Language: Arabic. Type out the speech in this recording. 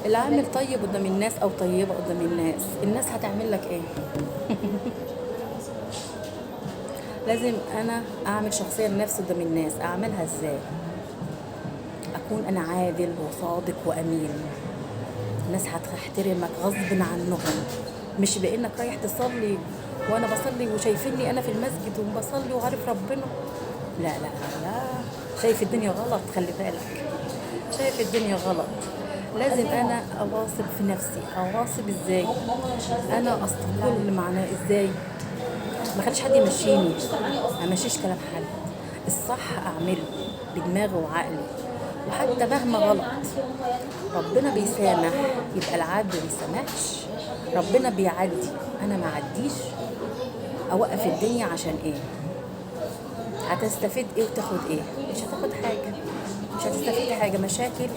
اللي عامل طيب قدام الناس او طيبه قدام الناس، الناس هتعمل لك ايه؟ لازم انا اعمل شخصيه لنفسي قدام الناس. اعملها ازاي؟ اكون انا عادل وصادق وامين. الناس هتحترمك غصب عنهم، مش بانك رايح تصلي وانا بصلي وشايفيني انا في المسجد وبصلي وعارف ربنا. لا لا لا، شايف الدنيا غلط، خلي بالك، شايف الدنيا غلط. لازم انا اواصل في نفسي. اواصل ازاي؟ انا استقل معناه ازاي؟ ما خليش حد يمشيني، ما مشيش كلام حد. الصح اعمله بدماغي وعقلي، وحتى مهما غلط ربنا بيسامح. يبقى العدل ما بيسامحش، ربنا بيعدي، انا ما عديش. اوقف الدنيا عشان ايه؟ هتستفيد ايه وتاخد ايه؟ مش هتاخد حاجه، مش هتستفيد حاجه. مشاكل